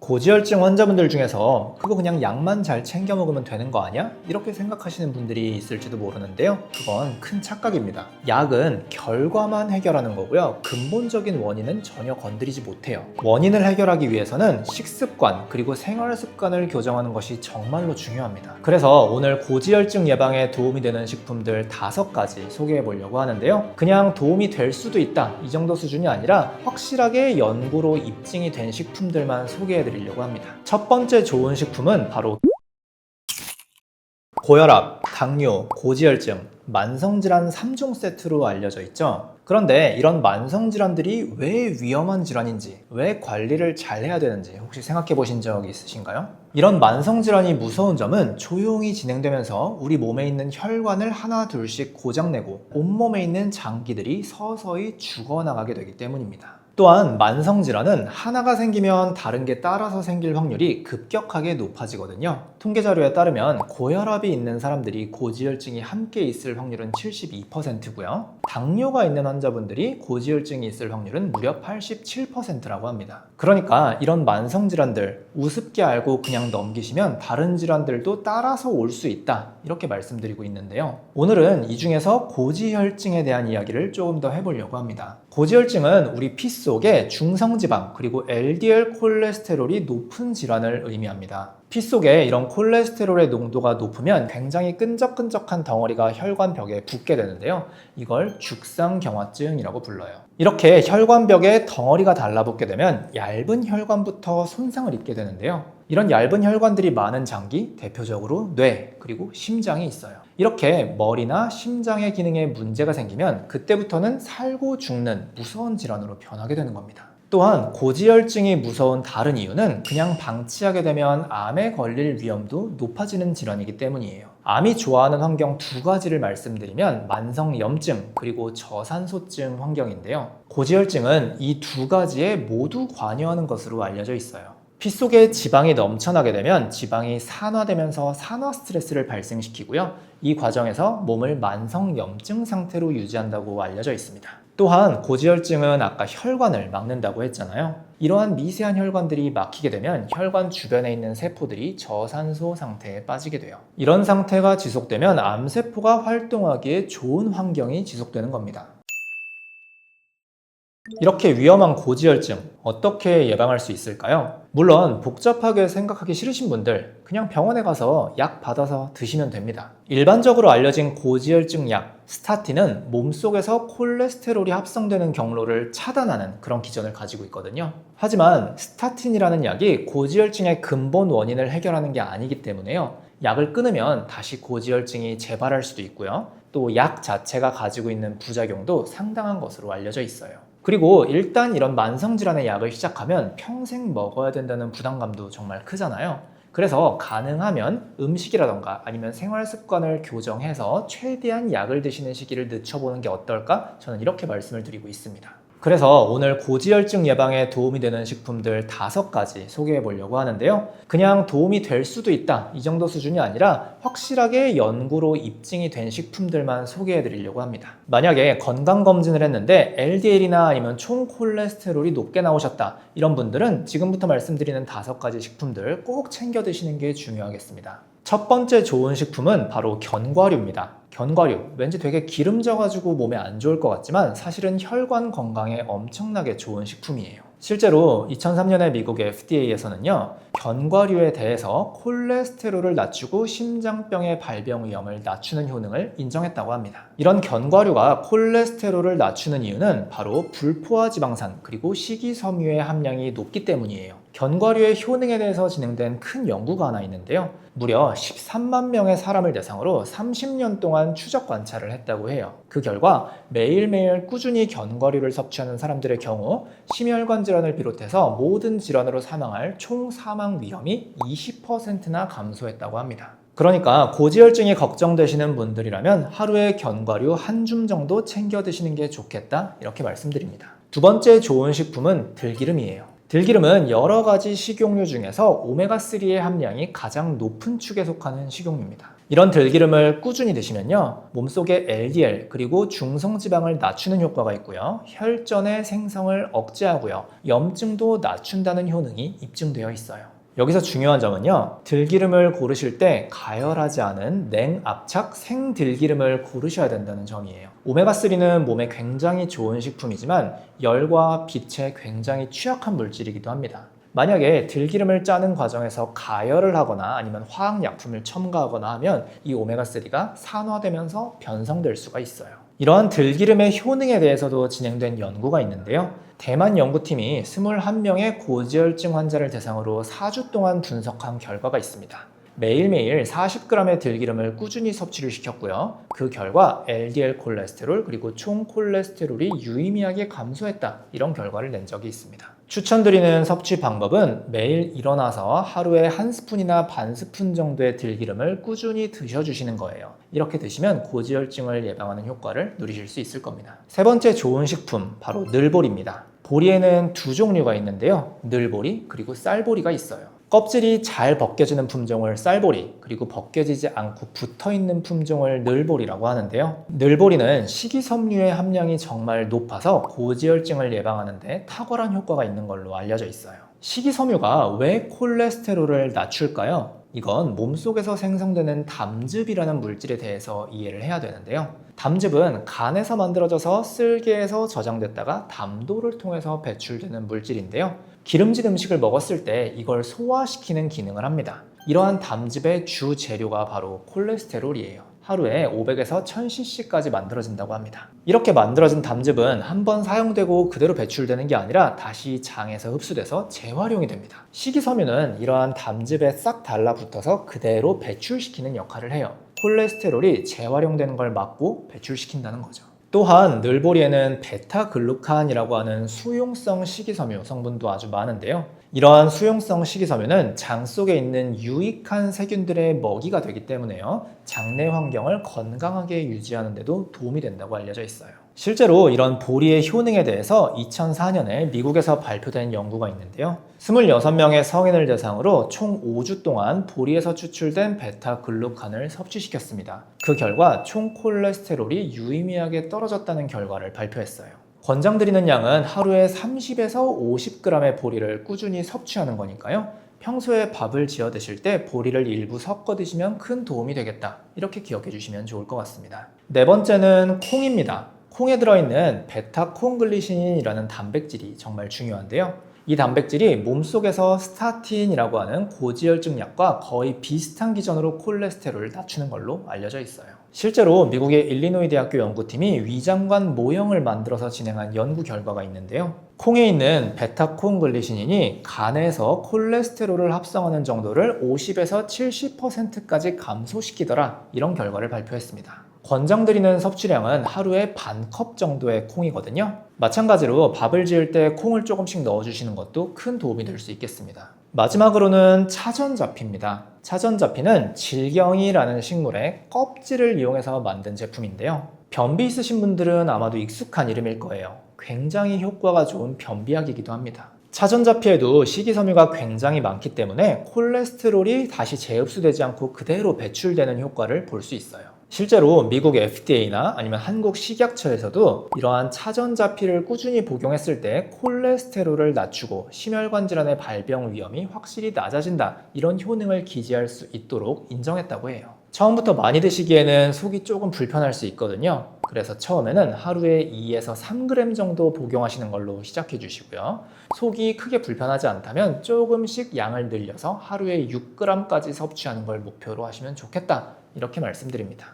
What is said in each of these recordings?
고지혈증 환자분들 중에서 그거 그냥 약만 잘 챙겨 먹으면 되는 거 아니야? 이렇게 생각하시는 분들이 있을지도 모르는데요. 그건 큰 착각입니다. 약은 결과만 해결하는 거고요. 근본적인 원인은 전혀 건드리지 못해요. 원인을 해결하기 위해서는 식습관 그리고 생활 습관을 교정하는 것이 정말로 중요합니다. 그래서 오늘 고지혈증 예방에 도움이 되는 식품들 5가지 소개해 보려고 하는데요. 그냥 도움이 될 수도 있다 이 정도 수준이 아니라 확실하게 연구로 입증이 된 식품들만 소개해 드리려고 합니다. 첫 번째 좋은 식품은 바로 고혈압, 당뇨, 고지혈증, 만성질환 3종 세트로 알려져 있죠. 그런데 이런 만성질환들이 왜 위험한 질환인지, 왜 관리를 잘 해야 되는지 혹시 생각해 보신 적 있으신가요? 이런 만성질환이 무서운 점은 조용히 진행되면서 우리 몸에 있는 혈관을 하나 둘씩 고장내고 온몸에 있는 장기들이 서서히 죽어나가게 되기 때문입니다. 또한 만성질환은 하나가 생기면 다른 게 따라서 생길 확률이 급격하게 높아지거든요. 통계 자료에 따르면 고혈압이 있는 사람들이 고지혈증이 함께 있을 확률은 72%고요. 당뇨가 있는 환자분들이 고지혈증이 있을 확률은 무려 87%라고 합니다. 그러니까 이런 만성질환들 우습게 알고 그냥 넘기시면 다른 질환들도 따라서 올 수 있다 이렇게 말씀드리고 있는데요. 오늘은 이 중에서 고지혈증에 대한 이야기를 조금 더 해보려고 합니다. 고지혈증은 우리 피 속에 중성지방 그리고 LDL 콜레스테롤이 높은 질환을 의미합니다. 피 속에 이런 콜레스테롤의 농도가 높으면 굉장히 끈적끈적한 덩어리가 혈관벽에 붙게 되는데요. 이걸 죽상경화증이라고 불러요. 이렇게 혈관벽에 덩어리가 달라붙게 되면 얇은 혈관부터 손상을 입게 되는데요. 이런 얇은 혈관들이 많은 장기, 대표적으로 뇌, 그리고 심장이 있어요. 이렇게 머리나 심장의 기능에 문제가 생기면 그때부터는 살고 죽는 무서운 질환으로 변하게 되는 겁니다. 또한 고지혈증이 무서운 다른 이유는 그냥 방치하게 되면 암에 걸릴 위험도 높아지는 질환이기 때문이에요. 암이 좋아하는 환경 2가지를 말씀드리면 만성염증 그리고 저산소증 환경인데요. 고지혈증은 이 2가지에 모두 관여하는 것으로 알려져 있어요. 피 속에 지방이 넘쳐나게 되면 지방이 산화되면서 산화 스트레스를 발생시키고요. 이 과정에서 몸을 만성염증 상태로 유지한다고 알려져 있습니다. 또한 고지혈증은 아까 혈관을 막는다고 했잖아요. 이러한 미세한 혈관들이 막히게 되면 혈관 주변에 있는 세포들이 저산소 상태에 빠지게 돼요. 이런 상태가 지속되면 암세포가 활동하기에 좋은 환경이 지속되는 겁니다. 이렇게 위험한 고지혈증 어떻게 예방할 수 있을까요? 물론 복잡하게 생각하기 싫으신 분들 그냥 병원에 가서 약 받아서 드시면 됩니다. 일반적으로 알려진 고지혈증 약 스타틴은 몸속에서 콜레스테롤이 합성되는 경로를 차단하는 그런 기전을 가지고 있거든요. 하지만 스타틴이라는 약이 고지혈증의 근본 원인을 해결하는 게 아니기 때문에요. 약을 끊으면 다시 고지혈증이 재발할 수도 있고요. 또 약 자체가 가지고 있는 부작용도 상당한 것으로 알려져 있어요. 그리고 일단 이런 만성질환의 약을 시작하면 평생 먹어야 된다는 부담감도 정말 크잖아요. 그래서 가능하면 음식이라던가 아니면 생활 습관을 교정해서 최대한 약을 드시는 시기를 늦춰보는 게 어떨까? 저는 이렇게 말씀을 드리고 있습니다. 그래서 오늘 고지혈증 예방에 도움이 되는 식품들 5가지 소개해 보려고 하는데요. 그냥 도움이 될 수도 있다 이 정도 수준이 아니라 확실하게 연구로 입증이 된 식품들만 소개해 드리려고 합니다. 만약에 건강검진을 했는데 LDL이나 아니면 총 콜레스테롤이 높게 나오셨다 이런 분들은 지금부터 말씀드리는 5가지 식품들 꼭 챙겨 드시는 게 중요하겠습니다. 첫 번째 좋은 식품은 바로 견과류입니다. 견과류, 왠지 되게 기름져가지고 몸에 안 좋을 것 같지만 사실은 혈관 건강에 엄청나게 좋은 식품이에요. 실제로 2003년에 미국의 FDA에서는요, 견과류에 대해서 콜레스테롤을 낮추고 심장병의 발병 위험을 낮추는 효능을 인정했다고 합니다. 이런 견과류가 콜레스테롤을 낮추는 이유는 바로 불포화 지방산 그리고 식이섬유의 함량이 높기 때문이에요. 견과류의 효능에 대해서 진행된 큰 연구가 하나 있는데요. 무려 13만 명의 사람을 대상으로 30년 동안 추적 관찰을 했다고 해요. 그 결과 매일매일 꾸준히 견과류를 섭취하는 사람들의 경우 심혈관 질환을 비롯해서 모든 질환으로 사망할 총 사망 위험이 20%나 감소했다고 합니다. 그러니까 고지혈증이 걱정되시는 분들이라면 하루에 견과류 한 줌 정도 챙겨 드시는 게 좋겠다 이렇게 말씀드립니다. 두 번째 좋은 식품은 들기름이에요. 들기름은 여러 가지 식용유 중에서 오메가3의 함량이 가장 높은 축에 속하는 식용유입니다. 이런 들기름을 꾸준히 드시면요, 몸속의 LDL 그리고 중성지방을 낮추는 효과가 있고요, 혈전의 생성을 억제하고요, 염증도 낮춘다는 효능이 입증되어 있어요. 여기서 중요한 점은요, 들기름을 고르실 때 가열하지 않은 냉압착 생들기름을 고르셔야 된다는 점이에요. 오메가3는 몸에 굉장히 좋은 식품이지만 열과 빛에 굉장히 취약한 물질이기도 합니다. 만약에 들기름을 짜는 과정에서 가열을 하거나 아니면 화학약품을 첨가하거나 하면 이 오메가3가 산화되면서 변성될 수가 있어요. 이러한 들기름의 효능에 대해서도 진행된 연구가 있는데요. 대만 연구팀이 21명의 고지혈증 환자를 대상으로 4주 동안 분석한 결과가 있습니다. 매일매일 40g의 들기름을 꾸준히 섭취를 시켰고요. 그 결과 LDL 콜레스테롤 그리고 총 콜레스테롤이 유의미하게 감소했다, 이런 결과를 낸 적이 있습니다. 추천드리는 섭취 방법은 매일 일어나서 하루에 한 스푼이나 반 스푼 정도의 들기름을 꾸준히 드셔주시는 거예요. 이렇게 드시면 고지혈증을 예방하는 효과를 누리실 수 있을 겁니다. 세 번째 좋은 식품, 바로 늘보리입니다. 보리에는 두 종류가 있는데요, 늘보리 그리고 쌀보리가 있어요. 껍질이 잘 벗겨지는 품종을 쌀보리, 그리고 벗겨지지 않고 붙어있는 품종을 늘보리라고 하는데요. 늘보리는 식이섬유의 함량이 정말 높아서 고지혈증을 예방하는 데 탁월한 효과가 있는 걸로 알려져 있어요. 식이섬유가 왜 콜레스테롤을 낮출까요? 이건 몸속에서 생성되는 담즙이라는 물질에 대해서 이해를 해야 되는데요. 담즙은 간에서 만들어져서 쓸개에서 저장됐다가 담도를 통해서 배출되는 물질인데요. 기름진 음식을 먹었을 때 이걸 소화시키는 기능을 합니다. 이러한 담즙의 주 재료가 바로 콜레스테롤이에요. 하루에 500에서 1000cc까지 만들어진다고 합니다. 이렇게 만들어진 담즙은 한번 사용되고 그대로 배출되는 게 아니라 다시 장에서 흡수돼서 재활용이 됩니다. 식이섬유는 이러한 담즙에 싹 달라붙어서 그대로 배출시키는 역할을 해요. 콜레스테롤이 재활용되는 걸 막고 배출시킨다는 거죠. 또한 늘보리에는 베타글루칸이라고 하는 수용성 식이섬유 성분도 아주 많은데요. 이러한 수용성 식이섬유는 장 속에 있는 유익한 세균들의 먹이가 되기 때문에요, 장내 환경을 건강하게 유지하는 데도 도움이 된다고 알려져 있어요. 실제로 이런 보리의 효능에 대해서 2004년에 미국에서 발표된 연구가 있는데요. 26명의 성인을 대상으로 총 5주 동안 보리에서 추출된 베타글루칸을 섭취시켰습니다. 그 결과 총 콜레스테롤이 유의미하게 떨어졌다는 결과를 발표했어요. 권장드리는 양은 하루에 30에서 50g의 보리를 꾸준히 섭취하는 거니까요. 평소에 밥을 지어 드실 때 보리를 일부 섞어 드시면 큰 도움이 되겠다, 이렇게 기억해 주시면 좋을 것 같습니다. 네 번째는 콩입니다. 콩에 들어있는 베타콩글리신이라는 단백질이 정말 중요한데요. 이 단백질이 몸속에서 스타틴이라고 하는 고지혈증 약과 거의 비슷한 기전으로 콜레스테롤을 낮추는 걸로 알려져 있어요. 실제로 미국의 일리노이 대학교 연구팀이 위장관 모형을 만들어서 진행한 연구 결과가 있는데요. 콩에 있는 베타콩글리신이 간에서 콜레스테롤을 합성하는 정도를 50에서 70%까지 감소시키더라, 이런 결과를 발표했습니다. 권장드리는 섭취량은 하루에 반 컵 정도의 콩이거든요. 마찬가지로 밥을 지을 때 콩을 조금씩 넣어주시는 것도 큰 도움이 될 수 있겠습니다. 마지막으로는 차전자피입니다. 차전자피는 질경이라는 식물의 껍질을 이용해서 만든 제품인데요. 변비 있으신 분들은 아마도 익숙한 이름일 거예요. 굉장히 효과가 좋은 변비약이기도 합니다. 차전자피에도 식이섬유가 굉장히 많기 때문에 콜레스테롤이 다시 재흡수되지 않고 그대로 배출되는 효과를 볼 수 있어요. 실제로 미국 FDA나 아니면 한국 식약처에서도 이러한 차전자피를 꾸준히 복용했을 때 콜레스테롤을 낮추고 심혈관 질환의 발병 위험이 확실히 낮아진다, 이런 효능을 기지할 수 있도록 인정했다고 해요. 처음부터 많이 드시기에는 속이 조금 불편할 수 있거든요. 그래서 처음에는 하루에 2에서 3g 정도 복용하시는 걸로 시작해 주시고요. 속이 크게 불편하지 않다면 조금씩 양을 늘려서 하루에 6g까지 섭취하는 걸 목표로 하시면 좋겠다, 이렇게 말씀드립니다.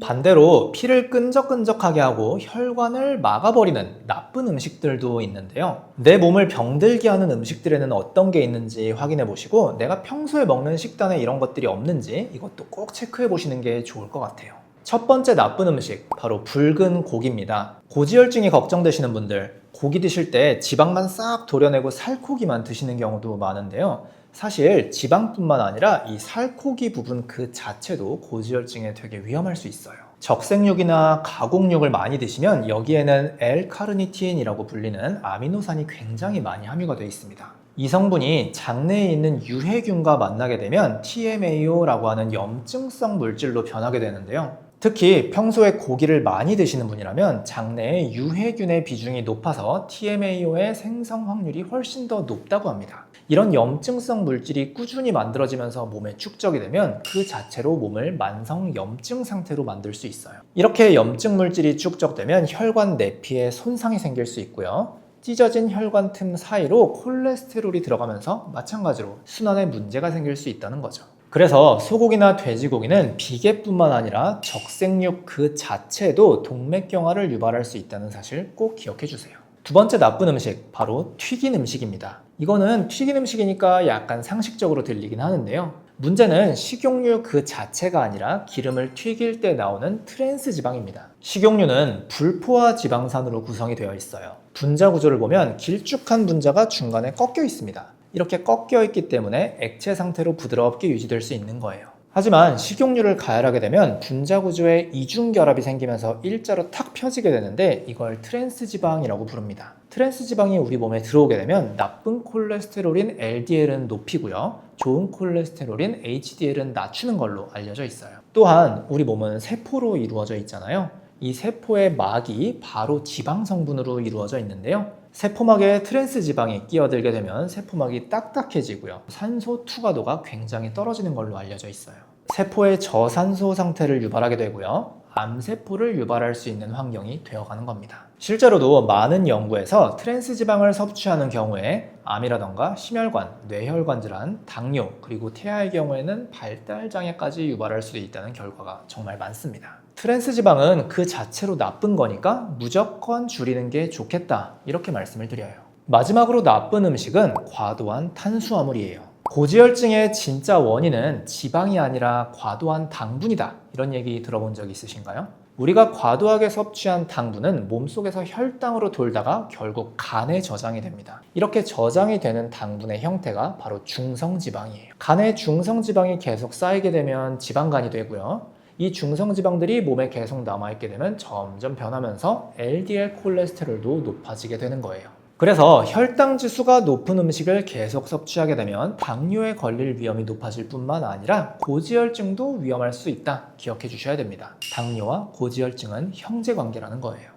반대로 피를 끈적끈적하게 하고 혈관을 막아버리는 나쁜 음식들도 있는데요. 내 몸을 병들게 하는 음식들에는 어떤 게 있는지 확인해 보시고 내가 평소에 먹는 식단에 이런 것들이 없는지 이것도 꼭 체크해 보시는 게 좋을 것 같아요. 첫 번째 나쁜 음식, 바로 붉은 고기입니다. 고지혈증이 걱정되시는 분들, 고기 드실 때 지방만 싹 도려내고 살코기만 드시는 경우도 많은데요. 사실 지방뿐만 아니라 이 살코기 부분 그 자체도 고지혈증에 되게 위험할 수 있어요. 적색육이나 가공육을 많이 드시면 여기에는 L카르니틴이라고 불리는 아미노산이 굉장히 많이 함유가 되어 있습니다. 이 성분이 장내에 있는 유해균과 만나게 되면 TMAO라고 하는 염증성 물질로 변하게 되는데요. 특히 평소에 고기를 많이 드시는 분이라면 장내에 유해균의 비중이 높아서 TMAO의 생성 확률이 훨씬 더 높다고 합니다. 이런 염증성 물질이 꾸준히 만들어지면서 몸에 축적이 되면 그 자체로 몸을 만성 염증 상태로 만들 수 있어요. 이렇게 염증 물질이 축적되면 혈관 내피에 손상이 생길 수 있고요. 찢어진 혈관 틈 사이로 콜레스테롤이 들어가면서 마찬가지로 순환에 문제가 생길 수 있다는 거죠. 그래서 소고기나 돼지고기는 비계뿐만 아니라 적색육 그 자체도 동맥경화를 유발할 수 있다는 사실 꼭 기억해 주세요. 두 번째 나쁜 음식, 바로 튀긴 음식입니다. 이거는 튀긴 음식이니까 약간 상식적으로 들리긴 하는데요. 문제는 식용유 그 자체가 아니라 기름을 튀길 때 나오는 트랜스 지방입니다. 식용유는 불포화 지방산으로 구성이 되어 있어요. 분자 구조를 보면 길쭉한 분자가 중간에 꺾여 있습니다. 이렇게 꺾여 있기 때문에 액체 상태로 부드럽게 유지될 수 있는 거예요. 하지만 식용유를 가열하게 되면 분자 구조에 이중 결합이 생기면서 일자로 탁 펴지게 되는데 이걸 트랜스 지방이라고 부릅니다. 트랜스 지방이 우리 몸에 들어오게 되면 나쁜 콜레스테롤인 LDL은 높이고요. 좋은 콜레스테롤인 HDL은 낮추는 걸로 알려져 있어요. 또한 우리 몸은 세포로 이루어져 있잖아요. 이 세포의 막이 바로 지방 성분으로 이루어져 있는데요. 세포막에 트랜스 지방이 끼어들게 되면 세포막이 딱딱해지고요. 산소 투과도가 굉장히 떨어지는 걸로 알려져 있어요. 세포의 저산소 상태를 유발하게 되고요. 암세포를 유발할 수 있는 환경이 되어가는 겁니다. 실제로도 많은 연구에서 트랜스 지방을 섭취하는 경우에 암이라던가 심혈관, 뇌혈관 질환, 당뇨, 그리고 태아의 경우에는 발달 장애까지 유발할 수도 있다는 결과가 정말 많습니다. 트랜스 지방은 그 자체로 나쁜 거니까 무조건 줄이는 게 좋겠다, 이렇게 말씀을 드려요. 마지막으로 나쁜 음식은 과도한 탄수화물이에요. 고지혈증의 진짜 원인은 지방이 아니라 과도한 당분이다, 이런 얘기 들어본 적 있으신가요? 우리가 과도하게 섭취한 당분은 몸속에서 혈당으로 돌다가 결국 간에 저장이 됩니다. 이렇게 저장이 되는 당분의 형태가 바로 중성지방이에요. 간에 중성지방이 계속 쌓이게 되면 지방간이 되고요. 이 중성지방들이 몸에 계속 남아있게 되면 점점 변하면서 LDL 콜레스테롤도 높아지게 되는 거예요. 그래서 혈당 지수가 높은 음식을 계속 섭취하게 되면 당뇨에 걸릴 위험이 높아질 뿐만 아니라 고지혈증도 위험할 수 있다, 기억해 주셔야 됩니다. 당뇨와 고지혈증은 형제관계라는 거예요.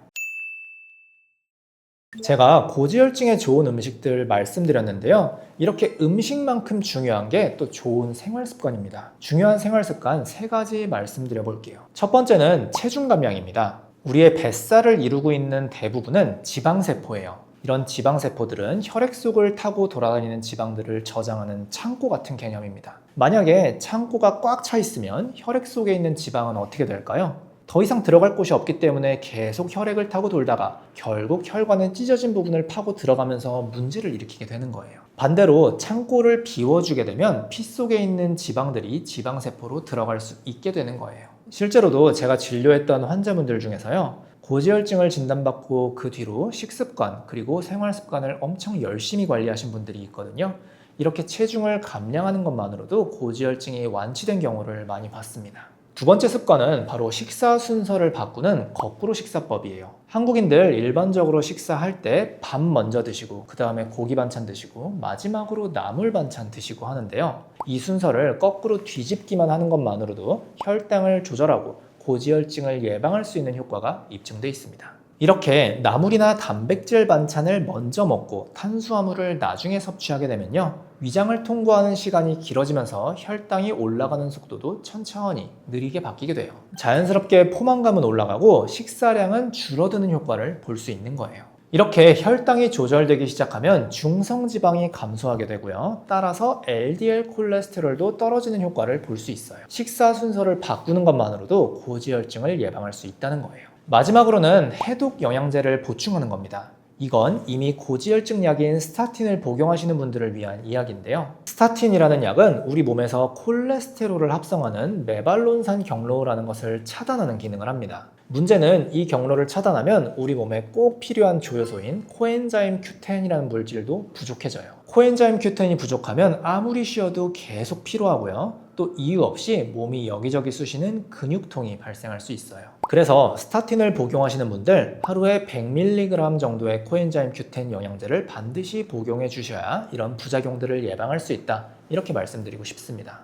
제가 고지혈증에 좋은 음식들 말씀드렸는데요. 이렇게 음식만큼 중요한 게 또 좋은 생활습관입니다. 중요한 생활습관 3가지 말씀드려 볼게요. 첫 번째는 체중 감량입니다. 우리의 뱃살을 이루고 있는 대부분은 지방세포예요. 이런 지방세포들은 혈액 속을 타고 돌아다니는 지방들을 저장하는 창고 같은 개념입니다. 만약에 창고가 꽉 차 있으면 혈액 속에 있는 지방은 어떻게 될까요? 더 이상 들어갈 곳이 없기 때문에 계속 혈액을 타고 돌다가 결국 혈관의 찢어진 부분을 파고 들어가면서 문제를 일으키게 되는 거예요. 반대로 창고를 비워주게 되면 피 속에 있는 지방들이 지방세포로 들어갈 수 있게 되는 거예요. 실제로도 제가 진료했던 환자분들 중에서요, 고지혈증을 진단받고 그 뒤로 식습관 그리고 생활습관을 엄청 열심히 관리하신 분들이 있거든요. 이렇게 체중을 감량하는 것만으로도 고지혈증이 완치된 경우를 많이 봤습니다. 두 번째 습관은 바로 식사 순서를 바꾸는 거꾸로 식사법이에요. 한국인들 일반적으로 식사할 때 밥 먼저 드시고 그 다음에 고기 반찬 드시고 마지막으로 나물 반찬 드시고 하는데요. 이 순서를 거꾸로 뒤집기만 하는 것만으로도 혈당을 조절하고 고지혈증을 예방할 수 있는 효과가 입증돼 있습니다. 이렇게 나물이나 단백질 반찬을 먼저 먹고 탄수화물을 나중에 섭취하게 되면요, 위장을 통과하는 시간이 길어지면서 혈당이 올라가는 속도도 천천히 느리게 바뀌게 돼요. 자연스럽게 포만감은 올라가고 식사량은 줄어드는 효과를 볼 수 있는 거예요. 이렇게 혈당이 조절되기 시작하면 중성지방이 감소하게 되고요. 따라서 LDL 콜레스테롤도 떨어지는 효과를 볼 수 있어요. 식사 순서를 바꾸는 것만으로도 고지혈증을 예방할 수 있다는 거예요. 마지막으로는 해독 영양제를 보충하는 겁니다. 이건 이미 고지혈증 약인 스타틴을 복용하시는 분들을 위한 이야기인데요. 스타틴이라는 약은 우리 몸에서 콜레스테롤을 합성하는 메발론산 경로라는 것을 차단하는 기능을 합니다. 문제는 이 경로를 차단하면 우리 몸에 꼭 필요한 조효소인 코엔자임 Q10이라는 물질도 부족해져요. 코엔자임 Q10이 부족하면 아무리 쉬어도 계속 피로하고요. 또 이유 없이 몸이 여기저기 쑤시는 근육통이 발생할 수 있어요. 그래서 스타틴을 복용하시는 분들 하루에 100mg 정도의 코엔자임 Q10 영양제를 반드시 복용해 주셔야 이런 부작용들을 예방할 수 있다. 이렇게 말씀드리고 싶습니다.